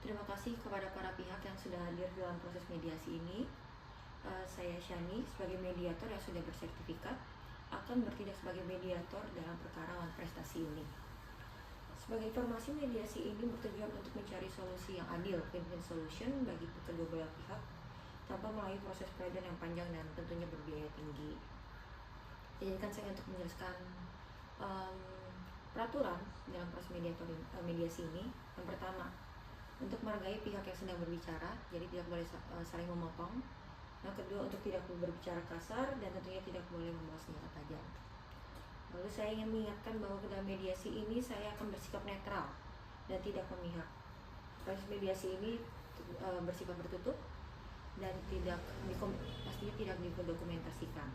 Terima kasih kepada para pihak yang sudah hadir dalam proses mediasi ini. Saya Shani sebagai mediator yang sudah bersertifikat akan bertindak sebagai mediator dalam perkara wan prestasi ini. Sebagai informasi, mediasi ini bertujuan untuk mencari solusi yang adil, win-win solution bagi kedua belah pihak tanpa melalui proses peradilan yang panjang dan tentunya berbiaya tinggi. Izinkan saya untuk menjelaskan peraturan dalam proses mediasi ini. Yang pertama, untuk menghargai pihak yang sedang berbicara, jadi tidak boleh saling memotong. Yang kedua, untuk tidak berbicara kasar dan tentunya tidak boleh membawa senjata tajam. Lalu saya ingin mengingatkan bahwa dalam mediasi ini saya akan bersikap netral dan tidak memihak. Proses mediasi ini bersifat tertutup dan pastinya tidak didokumentasikan.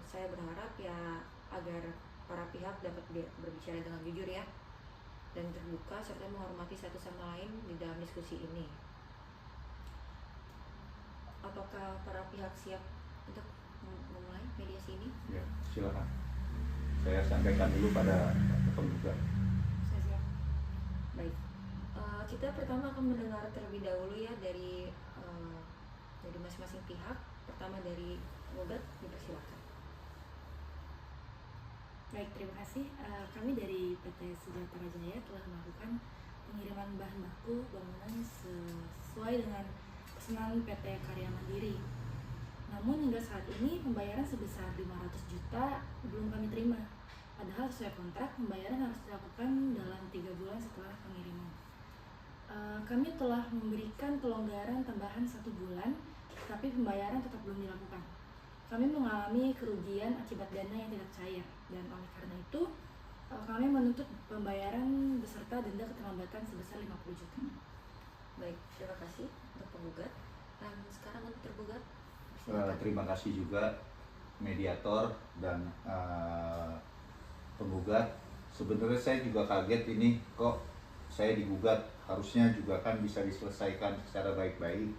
Saya berharap ya agar para pihak dapat berbicara dengan jujur ya, dan terbuka serta menghormati satu sama lain di dalam diskusi ini. Apakah para pihak siap untuk memulai mediasi ini? Ya, silakan. Saya sampaikan dulu pada penggugat. Saya siap. Baik. Kita pertama akan mendengar terlebih dahulu ya dari masing-masing pihak. Pertama dari penggugat, dipersilakan. Baik, terima kasih. Kami dari PT Sejahtera Jaya telah melakukan pengiriman bahan baku bangunan sesuai dengan pesanan PT Karya Mandiri. Namun hingga saat ini pembayaran sebesar 500 juta belum kami terima. Padahal sesuai kontrak pembayaran harus dilakukan dalam 3 bulan setelah pengiriman. Kami telah memberikan kelonggaran tambahan 1 bulan, tapi pembayaran tetap belum dilakukan. Kami mengalami kerugian akibat dana yang tidak cair, dan oleh karena itu kami menuntut pembayaran beserta denda keterlambatan sebesar 50 juta. Baik, terima kasih untuk penggugat. Dan sekarang untuk tergugat. Terima kasih juga mediator dan penggugat. Sebenarnya saya juga kaget ini kok saya digugat, harusnya juga kan bisa diselesaikan secara baik-baik.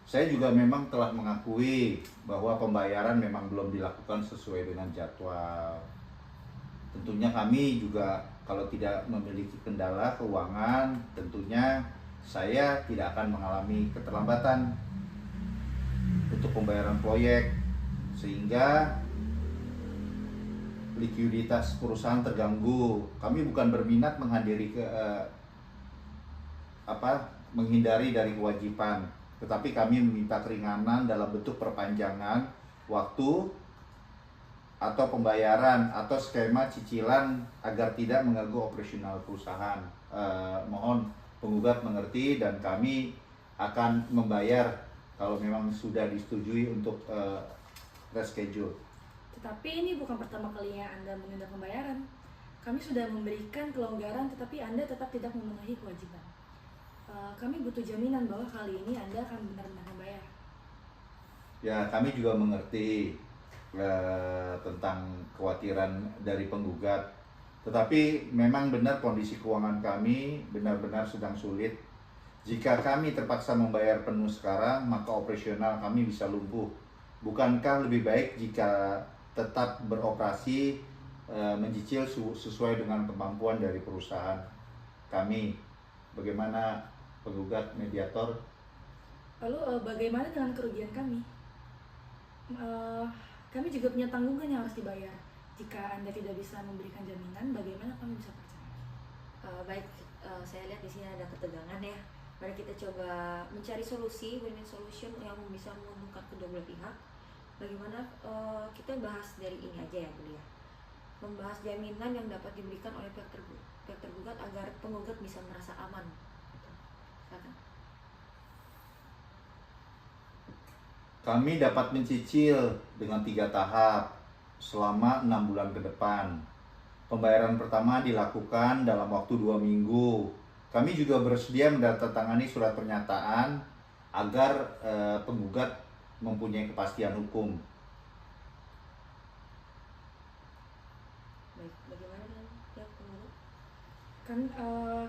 Saya juga memang telah mengakui bahwa pembayaran memang belum dilakukan sesuai dengan jadwal. Tentunya kami juga kalau tidak memiliki kendala keuangan, tentunya saya tidak akan mengalami keterlambatan untuk pembayaran proyek, sehingga likuiditas perusahaan terganggu. Kami bukan berminat menghindari dari kewajiban, tetapi kami meminta keringanan dalam bentuk perpanjangan waktu atau pembayaran atau skema cicilan agar tidak mengganggu operasional perusahaan. Mohon penggugat mengerti dan kami akan membayar kalau memang sudah disetujui untuk reschedule. Tetapi ini bukan pertama kalinya Anda menunda pembayaran. Kami sudah memberikan kelonggaran tetapi Anda tetap tidak memenuhi kewajiban. Kami butuh jaminan bahwa kali ini Anda akan benar-benar membayar. Ya, kami juga mengerti tentang kekhawatiran dari penggugat. Tetapi memang benar kondisi keuangan kami benar-benar sedang sulit. Jika kami terpaksa membayar penuh sekarang, maka operasional kami bisa lumpuh. Bukankah lebih baik jika tetap beroperasi mencicil sesuai dengan kemampuan dari perusahaan kami? Bagaimana penggugat mediator? Lalu bagaimana dengan kerugian kami? Kami juga punya tanggungan yang harus dibayar. Jika Anda tidak bisa memberikan jaminan, bagaimana kami bisa percaya? Baik, saya lihat di sini ada ketegangan ya. Mari kita coba mencari solusi, win-win solution yang bisa menguntungkan kedua belah pihak. Bagaimana kita bahas dari ini aja ya Bu ya. Membahas jaminan yang dapat diberikan oleh pihak tergugat agar penggugat bisa merasa aman. Silakan. Kami dapat mencicil dengan 3 tahap selama 6 bulan ke depan. Pembayaran pertama dilakukan dalam waktu 2 minggu. Kami juga bersedia menandatangani surat pernyataan agar penggugat mempunyai kepastian hukum. Baik, bagaimana dengan pihak penggugat?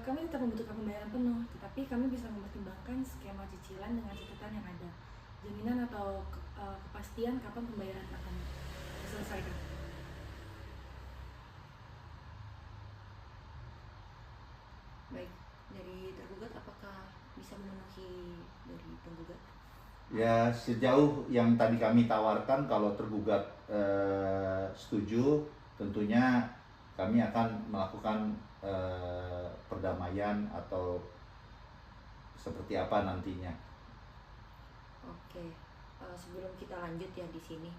Kami tetap membutuhkan pembayaran penuh, tetapi kami bisa mempertimbangkan skema cicilan dengan catatan yang ada, jaminan atau kepastian kapan pembayaran akan diselesaikan. Baik, dari tergugat apakah bisa memenuhi dari penggugat? Ya, sejauh yang tadi kami tawarkan, kalau tergugat setuju, tentunya kami akan melakukan perdamaian atau seperti apa nantinya. Oke, sebelum kita lanjut ya di sini,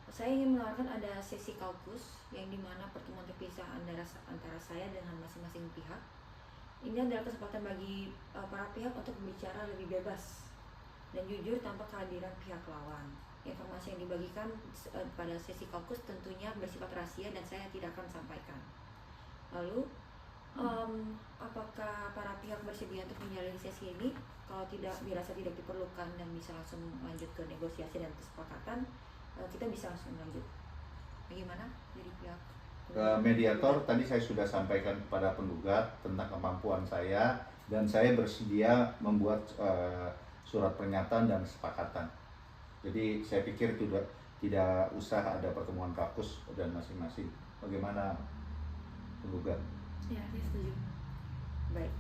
saya ingin menawarkan ada sesi kaukus yang dimana pertemuan terpisah antara saya dengan masing-masing pihak. Ini adalah kesempatan bagi para pihak untuk berbicara lebih bebas dan jujur tanpa kehadiran pihak lawan. Informasi yang dibagikan pada sesi kaukus tentunya bersifat rahasia dan saya tidak akan sampaikan. Lalu, apakah para pihak bersedia untuk menjalani sesi ini? Kalau tidak dirasa tidak diperlukan dan bisa langsung lanjut ke negosiasi dan kesepakatan, kita bisa langsung lanjut. Bagaimana dari pihak Mediator, tadi saya sudah sampaikan kepada penggugat tentang kemampuan saya, dan saya bersedia membuat surat pernyataan dan kesepakatan. Jadi saya pikir tidak usah ada pertemuan kaukus dan masing-masing. Bagaimana penggugat? Ya, saya setuju. Baik.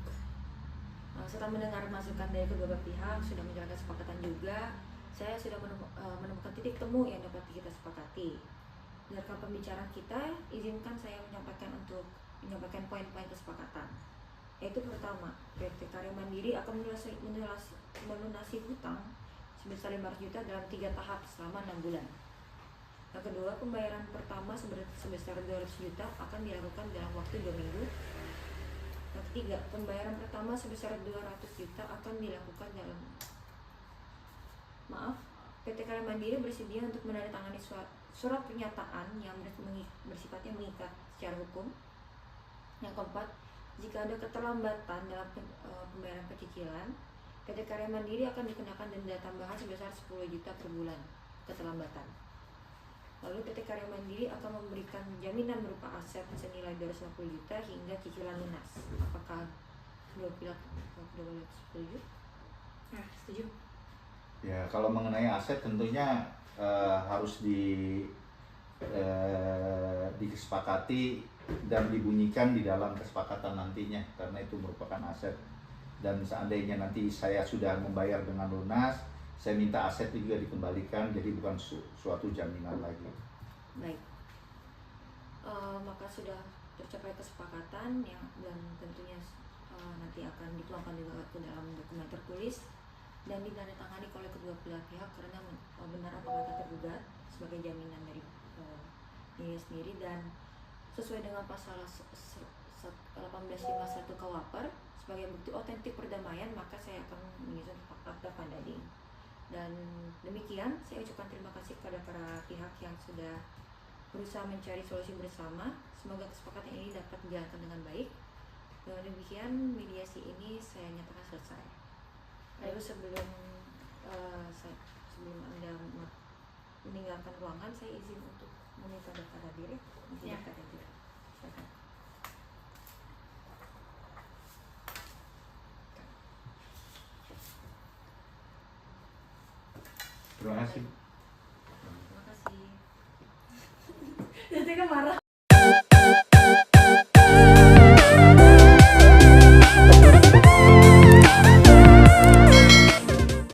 Setelah mendengar masukan dari kedua belah pihak, sudah menjalankan kesepakatan juga, saya sudah menemukan titik temu yang dapat kita sepakati. Berdasarkan pembicaraan kita, izinkan saya menyampaikan poin-poin kesepakatan. Yaitu pertama, PT Karya Mandiri akan melunasi hutang sebesar 500 juta dalam 3 tahap selama 6 bulan. Yang kedua, pembayaran pertama sebesar 200 juta akan dilakukan dalam waktu 2 minggu. Yang ketiga, pembayaran pertama sebesar 200 juta akan dilakukan dalam PT Karya Mandiri bersedia untuk menandatangani surat pernyataan yang bersifatnya mengikat secara hukum. Yang keempat, jika ada keterlambatan dalam pembayaran pecicilan, PT Karya Mandiri akan dikenakan denda tambahan sebesar 10 juta per bulan keterlambatan. Lalu PT Karya Mandiri akan memberikan jaminan berupa aset senilai 250 juta hingga cicilan lunas. Apakah kedua pihak setuju? Nah, setuju. Ya, kalau mengenai aset tentunya harus disepakati dan dibunyikan di dalam kesepakatan nantinya, karena itu merupakan aset. Dan seandainya nanti saya sudah membayar dengan lunas, saya minta aset juga dikembalikan, jadi bukan suatu jaminan lagi. Baik, maka sudah tercapai kesepakatan dan tentunya nanti akan dituangkan juga ke dalam dokumen tertulis dan ditandatangani oleh kedua belah pihak, karena benar apa kata tergugat sebagai jaminan dari dirinya sendiri, dan sesuai dengan pasal 1851 KUHP sebagai bukti otentik perdamaian, maka saya akan menyusun akta pandading. Dan demikian, saya ucapkan terima kasih kepada para pihak yang sudah berusaha mencari solusi bersama. Semoga kesepakatan ini dapat dijalankan dengan baik. Dengan demikian, mediasi ini saya nyatakan selesai. Lalu sebelum Anda meninggalkan ruangan, saya izin untuk meminta daftar hadir. Ya. Daftar hadir. Silakan. Terima kasih. Terima kasih. Nanti kan marah.